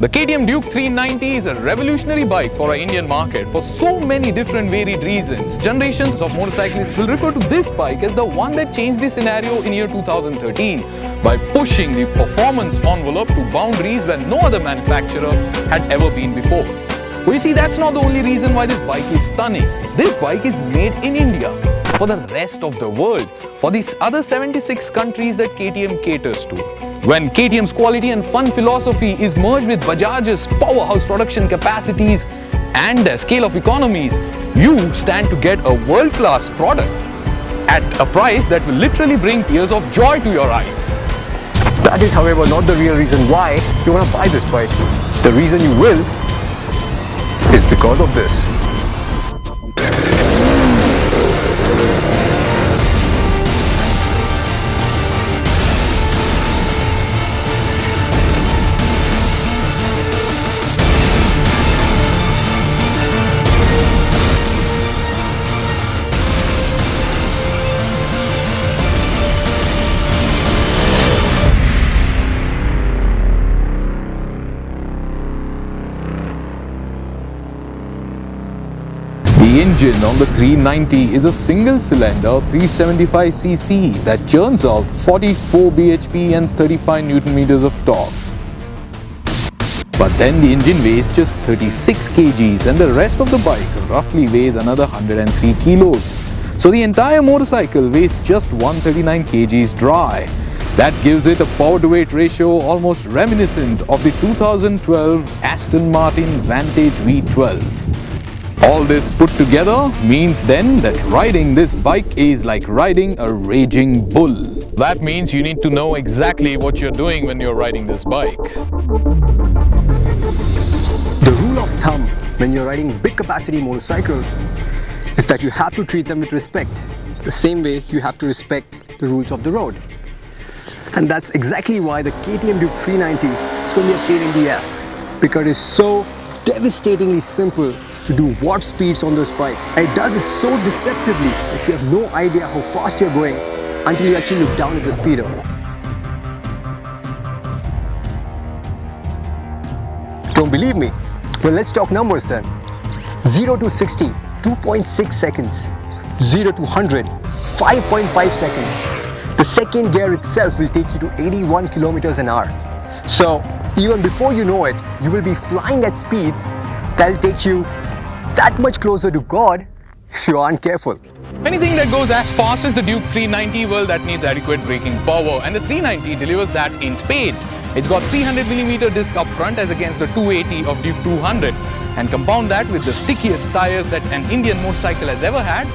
The KTM Duke 390 is a revolutionary bike for our Indian market for so many different varied reasons. Generations of motorcyclists will refer to this bike as the one that changed the scenario in year 2013 by pushing the performance envelope to boundaries where no other manufacturer had ever been before. Well, you see, that's not the only reason why this bike is stunning. This bike is made in India for the rest of the world, for these other 76 countries that KTM caters to. When KTM's quality and fun philosophy is merged with Bajaj's powerhouse production capacities and their scale of economies, you stand to get a world-class product at a price that will literally bring tears of joy to your eyes. That is, however, not the real reason why you want to buy this bike. The reason you will is because of this. The engine on the 390 is a single-cylinder 375cc that churns out 44 bhp and 35 Nm of torque. But then the engine weighs just 36 kgs and the rest of the bike roughly weighs another 103 kilos. So the entire motorcycle weighs just 139 kgs dry. That gives it a power-to-weight ratio almost reminiscent of the 2012 Aston Martin Vantage V12. All this put together means then that riding this bike is like riding a raging bull. That means you need to know exactly what you're doing when you're riding this bike. The rule of thumb when you're riding big capacity motorcycles is that you have to treat them with respect, the same way you have to respect the rules of the road. And that's exactly why the KTM Duke 390 is going to be a pain in the ass, because it's so devastatingly simple to do warp speeds on this bike. And it does it so deceptively that you have no idea how fast you're going until you actually look down at the speedo. Don't believe me? Well, let's talk numbers then. 0 to 60, 2.6 seconds. 0 to 100, 5.5 seconds. The second gear itself will take you to 81 kilometers an hour. So even before you know it, you will be flying at speeds that'll take you that much closer to God if you aren't careful. Anything that goes as fast as the Duke 390, well, that needs adequate braking power, and the 390 delivers that in spades. It's got 300mm disc up front as against the 280 of Duke 200, and compound that with the stickiest tires that an Indian motorcycle has ever had,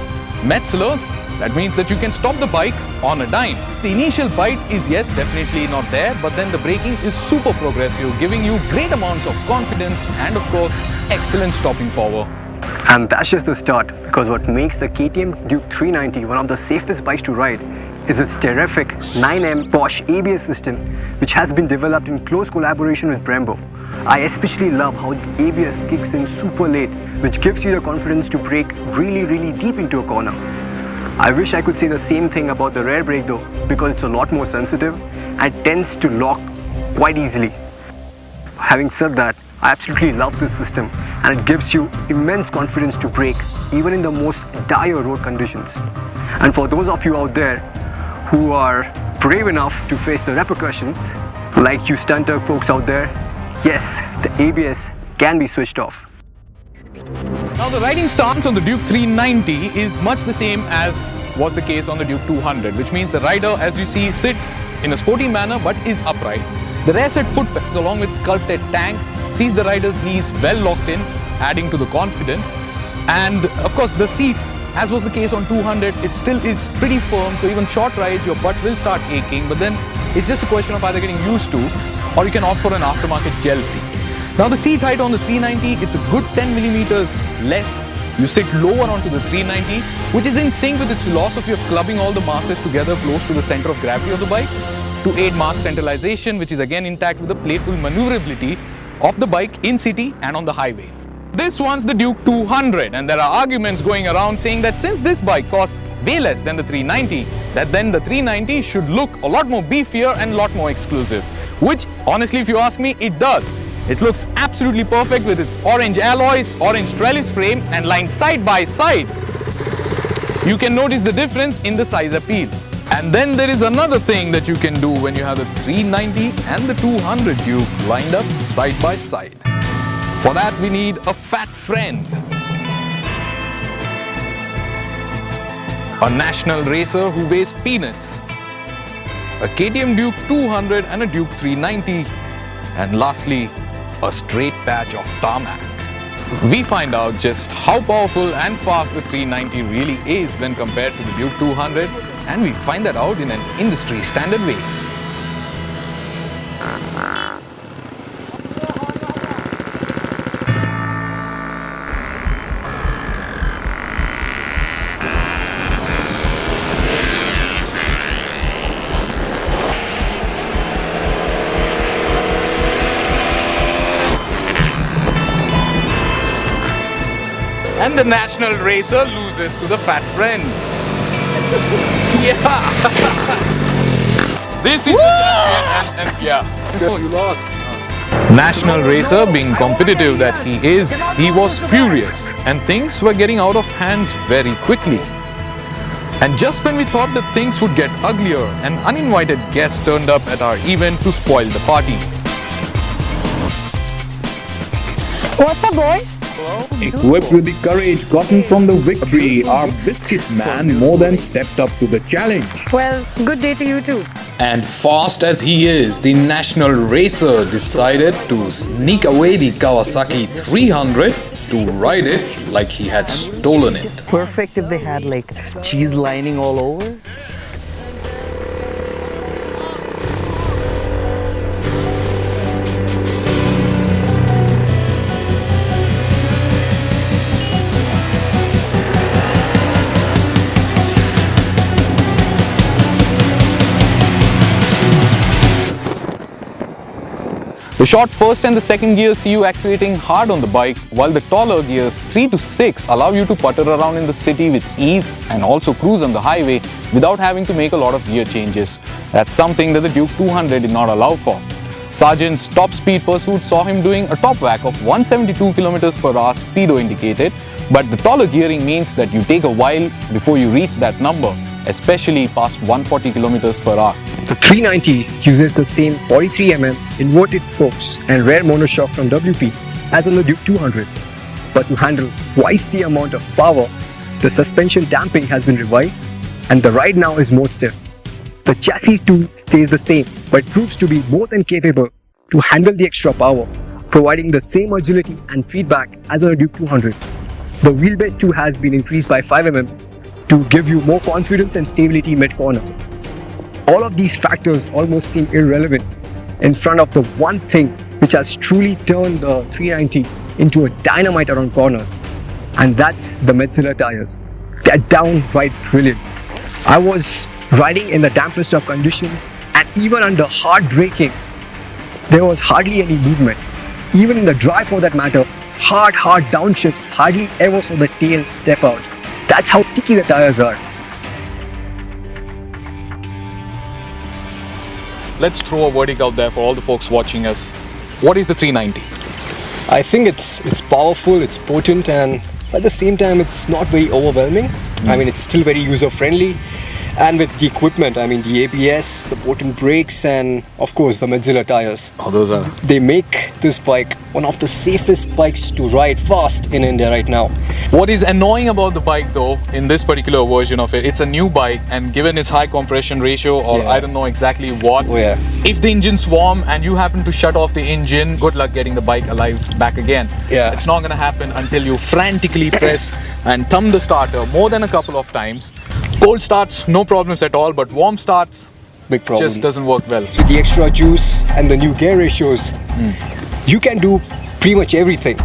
Metzelers. That means that you can stop the bike on a dime. The initial bite is, yes, definitely not there, but then the braking is super progressive, giving you great amounts of confidence and, of course, excellent stopping power. And that's just the start, because what makes the KTM Duke 390 one of the safest bikes to ride is its terrific 9M Bosch ABS system, which has been developed in close collaboration with Brembo. I especially love how the ABS kicks in super late, which gives you the confidence to brake really deep into a corner. I wish I could say the same thing about the rear brake though, because it's a lot more sensitive and tends to lock quite easily. Having said that, I absolutely love this system, and it gives you immense confidence to brake even in the most dire road conditions. And for those of you out there who are brave enough to face the repercussions, like you stunter folks out there, yes, the ABS can be switched off. Now, the riding stance on the Duke 390 is much the same as was the case on the Duke 200, which means the rider, as you see, sits in a sporty manner but is upright. The rear set foot pegs along with sculpted tank sees the rider's knees well locked in, adding to the confidence. And of course, the seat, as was the case on 200, it still is pretty firm, so even short rides your butt will start aching, but then it's just a question of either getting used to, or you can opt for an aftermarket gel seat. Now, the seat height on the 390, it's a good 10mm less. You sit lower onto the 390, which is in sync with its philosophy of clubbing all the masses together close to the center of gravity of the bike to aid mass centralization, which is again intact with the playful maneuverability of the bike in city and on the highway. This one's the Duke 200, and there are arguments going around saying that since this bike costs way less than the 390, that then the 390 should look a lot more beefier and a lot more exclusive. Which, honestly, if you ask me, it does. It looks absolutely perfect with its orange alloys, orange trellis frame and lined side by side. You can notice the difference in the size appeal. And then there is another thing that you can do when you have the 390 and the 200 Duke lined up side by side. For that we need a fat friend. A national racer who weighs peanuts. A KTM Duke 200 and a Duke 390. And lastly, a straight patch of tarmac. We find out just how powerful and fast the 390 really is when compared to the Duke 200, and we find that out in an industry standard way. And the national racer loses to the fat friend. Yeah! This is the champion and yeah. Oh, you lost. National racer, being competitive that he is, he was furious and things were getting out of hands very quickly. And just when we thought that things would get uglier, an uninvited guest turned up at our event to spoil the party. What's up, boys? Equipped with the courage gotten from the victory, our biscuit man more than stepped up to the challenge. Well, good day to you too. And fast as he is, the national racer decided to sneak away the Kawasaki 300 to ride it like he had stolen it. Perfect if they had like cheese lining all over. The short first and the second gears see you accelerating hard on the bike, while the taller gears 3 to 6 allow you to putter around in the city with ease and also cruise on the highway without having to make a lot of gear changes. That's something that the Duke 200 did not allow for. Sergeant's top speed pursuit saw him doing a top whack of 172 km per hour speedo indicated, but the taller gearing means that you take a while before you reach that number, especially past 140 km per hour. The 390 uses the same 43mm inverted forks and rear monoshock from WP as on the Duke 200. But to handle twice the amount of power, the suspension damping has been revised and the ride now is more stiff. The chassis too stays the same but proves to be more than capable to handle the extra power, providing the same agility and feedback as on a Duke 200. The wheelbase too has been increased by 5mm to give you more confidence and stability mid-corner. All of these factors almost seem irrelevant in front of the one thing which has truly turned the 390 into a dynamite around corners, and that's the Medzilla tires. They're downright brilliant. I was riding in the dampest of conditions, and even under hard braking, there was hardly any movement. Even in the dry for that matter, hard downshifts hardly ever saw the tail step out. That's how sticky the tires are. Let's throw a verdict out there for all the folks watching us. What is the 390? I think it's powerful, it's potent, and at the same time it's not very overwhelming. I mean, it's still very user friendly, and with the equipment, I mean the ABS, the potent brakes, and of course the Medzilla tires. Oh, those are... They make this bike one of the safest bikes to ride fast in India right now. What is annoying about the bike though, in this particular version of it, it's a new bike, and given its high compression ratio, or Yeah. I don't know exactly what, Oh, yeah. if the engine's warm and you happen to shut off the engine, good luck getting the bike alive back again. Yeah. It's not gonna happen until you frantically press and thumb the starter more than a couple of times. Cold starts, no problems at all, but warm starts, Big problem. just doesn't work well. With the extra juice and the new gear ratios, you can do pretty much everything.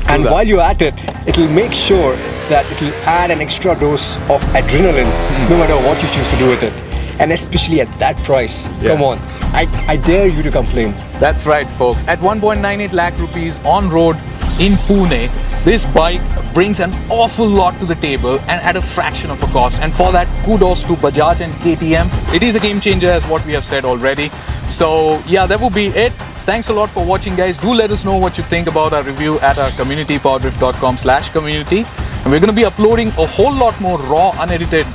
And that. while you're at it, it'll make sure that it'll add an extra dose of adrenaline no matter what you choose to do with it. And especially at that price. Yeah. Come on, I dare you to complain. That's right, folks. At 1.98 lakh rupees on road in Pune, this bike brings an awful lot to the table and at a fraction of a cost. And for that, kudos to Bajaj and KTM. It is a game changer, as what we have said already. So yeah, that would be it. Thanks a lot for watching, guys. Do let us know what you think about our review at our community, powerdrift.com/community. And we're going to be uploading a whole lot more raw, unedited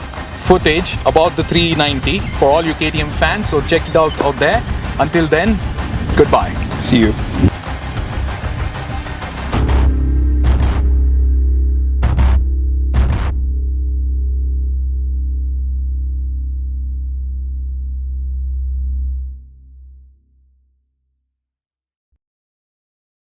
footage about the 390 for all you KTM fans. So check it out there. Until then, goodbye. See you.